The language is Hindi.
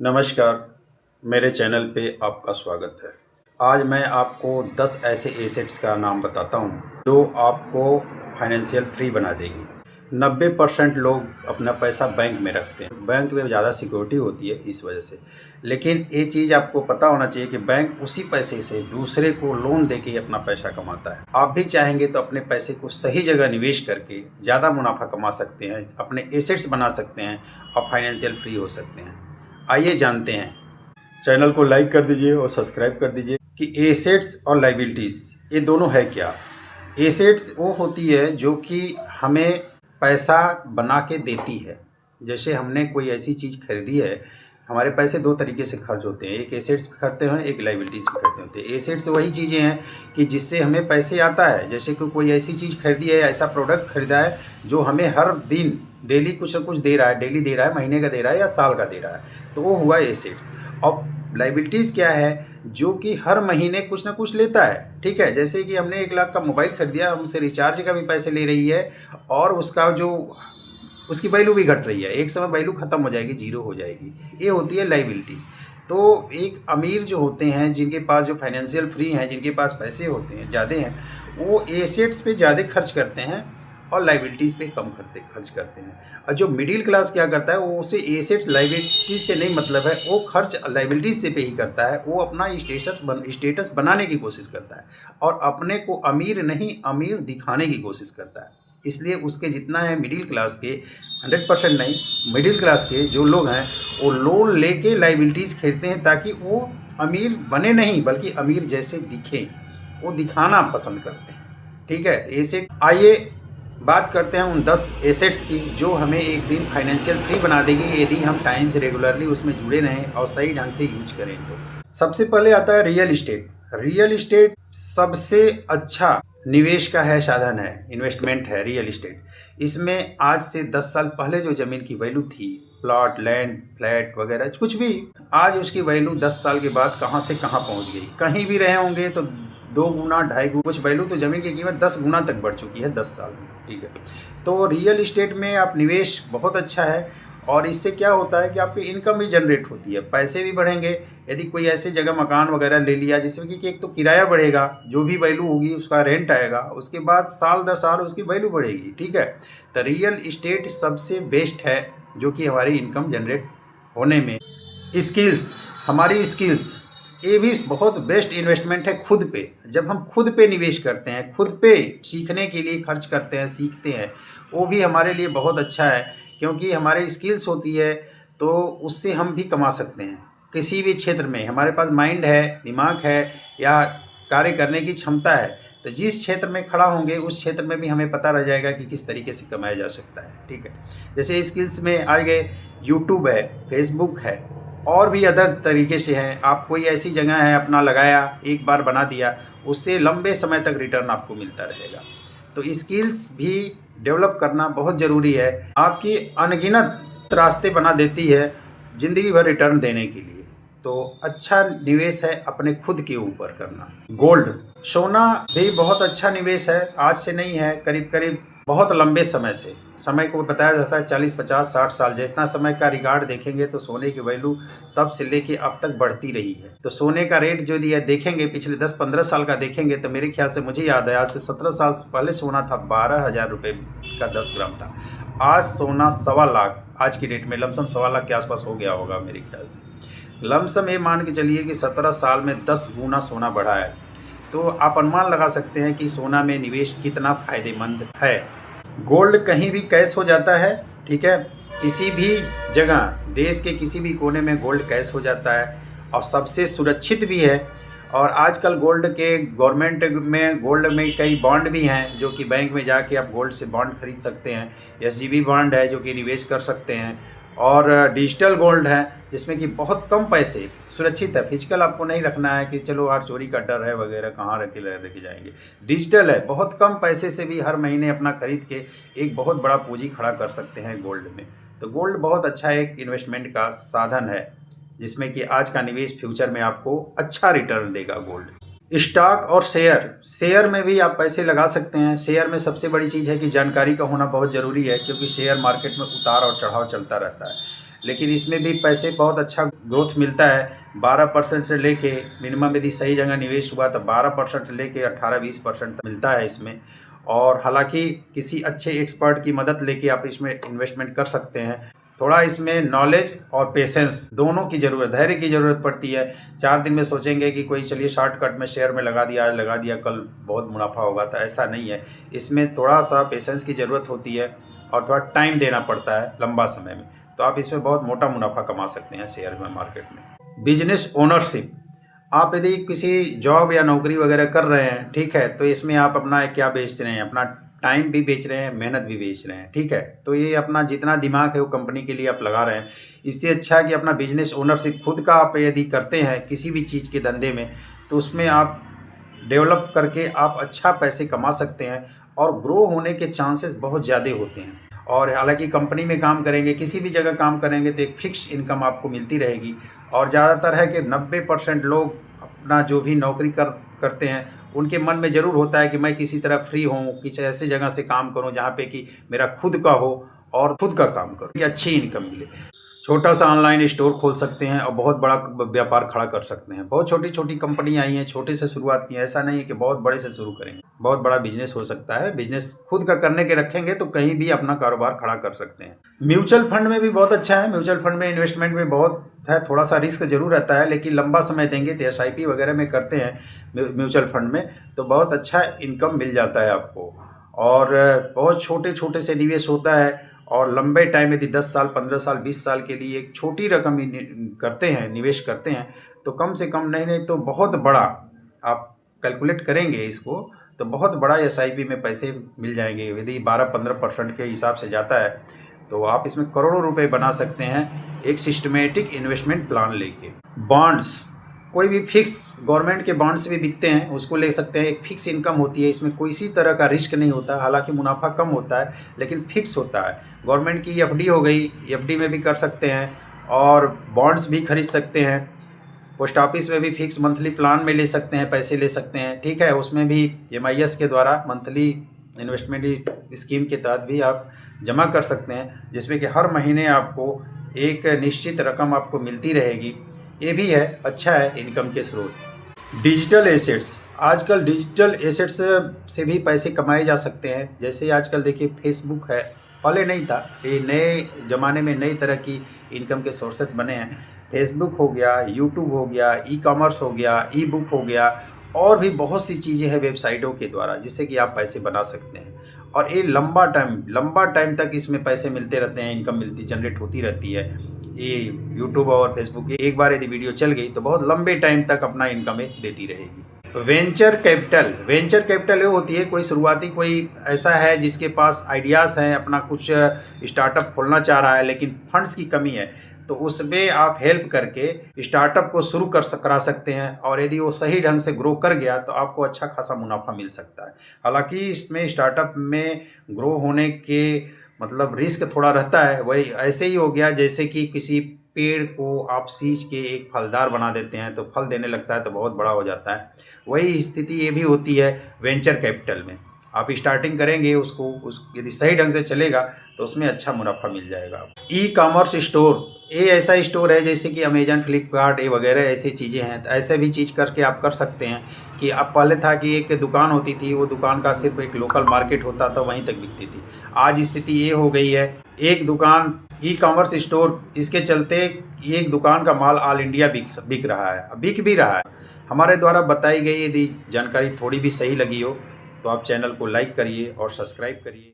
नमस्कार, मेरे चैनल पे आपका स्वागत है। आज मैं आपको 10 ऐसे एसेट्स का नाम बताता हूँ जो आपको फाइनेंशियल फ्री बना देगी। 90% लोग अपना पैसा बैंक में रखते हैं। बैंक में ज़्यादा सिक्योरिटी होती है इस वजह से। लेकिन ये चीज़ आपको पता होना चाहिए कि बैंक उसी पैसे से दूसरे को लोन देके अपना पैसा कमाता है। आप भी चाहेंगे तो अपने पैसे को सही जगह निवेश करके ज़्यादा मुनाफा कमा सकते हैं, अपने एसेट्स बना सकते हैं और फाइनेंशियल फ्री हो सकते हैं। आइए जानते हैं। चैनल को लाइक कर दीजिए और सब्सक्राइब कर दीजिए कि एसेट्स और लाइबिलिटीज़ ये दोनों है क्या। एसेट्स वो होती है जो कि हमें पैसा बना के देती है। जैसे हमने कोई ऐसी चीज़ खरीदी है, हमारे पैसे दो तरीके से खर्च होते हैं, एक एसेट्स पे खर्चते हैं, एक लाइबिलिटीज़ पे खर्चते होते हैं। एसेट्स वही चीज़ें हैं कि जिससे हमें पैसे आता है। जैसे कि कोई ऐसी चीज़ खरीदी है, ऐसा प्रोडक्ट खरीदा है जो हमें हर दिन डेली कुछ ना कुछ दे रहा है, डेली दे रहा है, महीने का दे रहा है या साल का दे रहा है, तो वो हुआ एसेट्स। और लाइबिलिटीज़ क्या है, जो कि हर महीने कुछ ना कुछ लेता है। ठीक है, जैसे कि हमने 1 लाख का मोबाइल खरीदा, हमसे रिचार्ज का भी पैसे ले रही है और उसका जो उसकी वैल्यू भी घट रही है। एक समय वैल्यू ख़त्म हो जाएगी, जीरो हो जाएगी। ये होती है लाइबिलिटीज़। तो एक अमीर जो होते हैं, जिनके पास जो फाइनेंशियल फ्री हैं, जिनके पास पैसे होते हैं ज़्यादा हैं, वो एसेट्स पे ज़्यादा खर्च करते हैं और लाइबिलिटीज़ पे कम खर्च करते हैं। और जो मिडिल क्लास क्या करता है, वो उसे एसेट्स लाइबिलिटीज़ से नहीं मतलब है, वो खर्च लाइबिलिटीज़ से पे ही करता है। वो अपना स्टेटस बनाने की कोशिश करता है और अपने को अमीर नहीं, अमीर दिखाने की कोशिश करता है। इसलिए उसके जितना है मिडिल क्लास के 100% नहीं, मिडिल क्लास के जो लोग हैं वो लोन लेके लाइबिलिटीज़ खरीदते हैं ताकि वो अमीर बने नहीं बल्कि अमीर जैसे दिखें, वो दिखाना पसंद करते हैं। ठीक है, एसेट आइए बात करते हैं उन 10 एसेट्स की जो हमें एक दिन फाइनेंशियल फ्री बना देगी यदि हम टाइम से रेगुलरली उसमें जुड़े रहें और सही ढंग से यूज करें। तो सबसे पहले आता है रियल इस्टेट। रियल इस्टेट सबसे अच्छा निवेश का है, साधन है, इन्वेस्टमेंट है रियल इस्टेट। इसमें आज से 10 साल पहले जो ज़मीन की वैल्यू थी, प्लॉट, लैंड, फ्लैट वगैरह कुछ भी, आज उसकी वैल्यू 10 साल के बाद कहाँ से कहाँ पहुँच गई। कहीं भी रहे होंगे तो 2 गुना, ढाई गुना, कुछ वैल्यू तो ज़मीन की कीमत 10 गुना तक बढ़ चुकी है 10 साल में। ठीक है, तो रियल इस्टेट में आप निवेश बहुत अच्छा है और इससे क्या होता है कि आपकी इनकम भी जनरेट होती है, पैसे भी बढ़ेंगे। यदि कोई ऐसी जगह मकान वगैरह ले लिया जिसमें कि एक तो किराया बढ़ेगा, जो भी वैल्यू होगी उसका रेंट आएगा, उसके बाद साल दर साल उसकी वैल्यू बढ़ेगी। ठीक है, तो रियल इस्टेट सबसे बेस्ट है जो कि हमारी इनकम जनरेट होने में। स्किल्स, हमारी स्किल्स, ये भी बहुत बेस्ट इन्वेस्टमेंट है खुद पे। जब हम खुद पे निवेश करते हैं, खुद पे सीखने के लिए खर्च करते हैं, सीखते हैं, वो भी हमारे लिए बहुत अच्छा है क्योंकि हमारे स्किल्स होती है तो उससे हम भी कमा सकते हैं। किसी भी क्षेत्र में हमारे पास माइंड है, दिमाग है या कार्य करने की क्षमता है, तो जिस क्षेत्र में खड़ा होंगे उस क्षेत्र में भी हमें पता रह जाएगा कि किस तरीके से कमाया जा सकता है। ठीक है, जैसे स्किल्स में आ गए, यूट्यूब है, फेसबुक है और भी अदर तरीके से हैं। आप कोई ऐसी जगह है अपना लगाया, एक बार बना दिया, उससे लंबे समय तक रिटर्न आपको मिलता रहेगा। तो स्किल्स भी डेवलप करना बहुत ज़रूरी है, आपकी अनगिनत रास्ते बना देती है ज़िंदगी भर रिटर्न देने के लिए। तो अच्छा निवेश है अपने खुद के ऊपर करना। गोल्ड, सोना भी बहुत अच्छा निवेश है, आज से नहीं है, करीब करीब बहुत लंबे समय से, समय को बताया जाता है 40, 50, 60 साल, जितना समय का रिकॉर्ड देखेंगे तो सोने की वैल्यू तब से लेके अब तक बढ़ती रही है। तो सोने का रेट जो दिया देखेंगे, पिछले 10-15 साल का देखेंगे तो मेरे ख्याल से, मुझे याद है, आज से 17 साल पहले सोना था 12,000 रुपये का 10 ग्राम था। आज सोना 1.25 लाख, आज की डेट में लमसम 1.25 लाख के आसपास हो गया होगा मेरे ख्याल से। लमसम ये मान के चलिए कि 17 साल में 10 गुना सोना बढ़ा है। तो आप अनुमान लगा सकते हैं कि सोना में निवेश कितना फायदेमंद है। गोल्ड कहीं भी कैश हो जाता है। ठीक है, किसी भी जगह, देश के किसी भी कोने में गोल्ड कैश हो जाता है और सबसे सुरक्षित भी है। और आजकल गोल्ड के गवर्नमेंट में, गोल्ड में कई बॉन्ड भी हैं जो कि बैंक में जाके आप गोल्ड से बॉन्ड खरीद सकते हैं। एसजीबी बॉन्ड है जो कि निवेश कर सकते हैं और डिजिटल गोल्ड है जिसमें कि बहुत कम पैसे, सुरक्षित है, फिजिकल आपको नहीं रखना है कि चलो यार चोरी का डर है वगैरह, कहाँ रखे जाएंगे। डिजिटल है, बहुत कम पैसे से भी हर महीने अपना खरीद के एक बहुत बड़ा पूंजी खड़ा कर सकते हैं गोल्ड में। तो गोल्ड बहुत अच्छा एक इन्वेस्टमेंट का साधन है जिसमें कि आज का निवेश फ्यूचर में आपको अच्छा रिटर्न देगा गोल्ड। स्टॉक और शेयर, शेयर में भी आप पैसे लगा सकते हैं। शेयर में सबसे बड़ी चीज़ है कि जानकारी का होना बहुत ज़रूरी है क्योंकि शेयर मार्केट में उतार और चढ़ाव चलता रहता है। लेकिन इसमें भी पैसे बहुत अच्छा ग्रोथ मिलता है। 12% से लेके मिनिमम यदि सही जगह निवेश हुआ तो 12% से लेके 18-20% मिलता है इसमें। और हालांकि किसी अच्छे एक्सपर्ट की मदद लेके आप इसमें इन्वेस्टमेंट कर सकते हैं। थोड़ा इसमें नॉलेज और पेशेंस दोनों की ज़रूरत, धैर्य की ज़रूरत पड़ती है। 4 दिन में सोचेंगे कि कोई चलिए शॉर्टकट में शेयर में लगा दिया, आज लगा दिया, कल बहुत मुनाफा होगा, तो ऐसा नहीं है। इसमें थोड़ा सा पेशेंस की ज़रूरत होती है और थोड़ा टाइम देना पड़ता है लंबा समय में। तो आप इसमें बहुत मोटा मुनाफा कमा सकते हैं शेयर में, मार्केट में। बिजनेस ओनरशिप, आप यदि किसी जॉब या नौकरी वगैरह कर रहे हैं, ठीक है, तो इसमें आप अपना क्या बेच रहे हैं, अपना टाइम भी बेच रहे हैं, मेहनत भी बेच रहे हैं, ठीक है। तो ये अपना जितना दिमाग है वो कंपनी के लिए आप लगा रहे हैं। इससे अच्छा है कि अपना बिजनेस ओनरशिप खुद का आप यदि करते हैं किसी भी चीज़ के धंधे में, तो उसमें आप डेवलप करके आप अच्छा पैसे कमा सकते हैं और ग्रो होने के चांसेस बहुत ज़्यादा होते हैं। और हालांकि कंपनी में काम करेंगे, किसी भी जगह काम करेंगे तो एक फिक्स इनकम आपको मिलती रहेगी। और ज़्यादातर है कि 90% लोग अपना जो भी नौकरी करते हैं उनके मन में ज़रूर होता है कि मैं किसी तरह फ्री हूँ, किसी ऐसी जगह से काम करूँ जहाँ पे कि मेरा खुद का हो और खुद का काम करूँ कि अच्छी इनकम मिले। छोटा सा ऑनलाइन स्टोर खोल सकते हैं और बहुत बड़ा व्यापार खड़ा कर सकते हैं। बहुत छोटी छोटी कंपनी आई हैं, छोटे से शुरुआत की है, ऐसा नहीं है कि बहुत बड़े से शुरू करेंगे। बहुत बड़ा बिजनेस हो सकता है। बिजनेस खुद का करने के रखेंगे तो कहीं भी अपना कारोबार खड़ा कर सकते हैं। म्यूचुअल फंड में भी बहुत अच्छा है। म्यूचुअल फंड में इन्वेस्टमेंट में बहुत है, थोड़ा सा रिस्क जरूर रहता है, लेकिन लंबा समय देंगे तो SIP वगैरह में करते हैं म्यूचुअल फंड में, तो बहुत अच्छा इनकम मिल जाता है आपको। और बहुत छोटे छोटे से निवेश होता है और लंबे टाइम यदि 10 साल, 15 साल, 20 साल के लिए एक छोटी रकम करते हैं, निवेश करते हैं, तो कम से कम नहीं तो बहुत बड़ा आप कैलकुलेट करेंगे इसको तो बहुत बड़ा SIP में पैसे मिल जाएंगे। यदि 12-15% के हिसाब से जाता है तो आप इसमें करोड़ों रुपए बना सकते हैं एक सिस्टमेटिक इन्वेस्टमेंट प्लान लेके। बॉन्ड्स, कोई भी फिक्स गवर्नमेंट के बॉन्ड्स भी बिकते हैं, उसको ले सकते हैं। एक फिक्स इनकम होती है, इसमें कोई तरह का रिस्क नहीं होता। हालांकि मुनाफा कम होता है लेकिन फिक्स होता है। गवर्नमेंट की FD हो गई, FD में भी कर सकते हैं और बॉन्ड्स भी खरीद सकते हैं। पोस्ट ऑफिस में भी फिक्स मंथली प्लान में ले सकते हैं, पैसे ले सकते हैं, ठीक है। उसमें भी MIS के द्वारा मंथली इन्वेस्टमेंट स्कीम के तहत भी आप जमा कर सकते हैं, जिसमें कि हर महीने आपको एक निश्चित रकम आपको मिलती रहेगी। ये भी है, अच्छा है इनकम के स्रोत। डिजिटल एसेट्स, आजकल डिजिटल एसेट्स से भी पैसे कमाए जा सकते हैं। जैसे आजकल देखिए फेसबुक है, पहले नहीं था, ये नए ज़माने में नई तरह की इनकम के सोर्सेस बने हैं। फेसबुक हो गया, यूट्यूब हो गया, E-कॉमर्स हो गया, E-बुक हो गया, और भी बहुत सी चीज़ें हैं वेबसाइटों के द्वारा जिससे कि आप पैसे बना सकते हैं। और ये लंबा टाइम तक इसमें पैसे मिलते रहते हैं, इनकम मिलती जनरेट होती रहती है। ये यूट्यूब और फेसबुक एक बार यदि वीडियो चल गई तो बहुत लंबे टाइम तक अपना इनकम देती रहेगी। वेंचर कैपिटल ये होती है कोई शुरुआती, कोई ऐसा है जिसके पास आइडियाज़ हैं, अपना कुछ स्टार्टअप खोलना चाह रहा है लेकिन फंड्स की कमी है, तो उसमें आप हेल्प करके स्टार्टअप को शुरू करा सकते हैं। और यदि वो सही ढंग से ग्रो कर गया तो आपको अच्छा खासा मुनाफा मिल सकता है। हालांकि इसमें स्टार्टअप में ग्रो होने के मतलब रिस्क थोड़ा रहता है। वही ऐसे ही हो गया जैसे कि किसी पेड़ को आप सींच के एक फलदार बना देते हैं तो फल देने लगता है तो बहुत बड़ा हो जाता है। वही स्थिति ये भी होती है वेंचर कैपिटल में। आप स्टार्टिंग करेंगे उसको, यदि सही ढंग से चलेगा तो उसमें अच्छा मुनाफा मिल जाएगा। E-कॉमर्स स्टोर, ये ऐसा स्टोर है जैसे कि अमेजन, फ्लिपकार्ट, ये वगैरह ऐसी चीज़ें हैं। तो ऐसे भी चीज़ करके आप कर सकते हैं कि अब पहले था कि एक दुकान होती थी, वो दुकान का सिर्फ एक लोकल मार्केट होता था, वहीं तक बिकती थी। आज स्थिति ये हो गई है, एक दुकान E-कॉमर्स स्टोर, इसके चलते एक दुकान का माल ऑल इंडिया बिक रहा है, बिक भी रहा है। हमारे द्वारा बताई गई यदि जानकारी थोड़ी भी सही लगी हो तो आप चैनल को लाइक करिए और सब्सक्राइब करिए।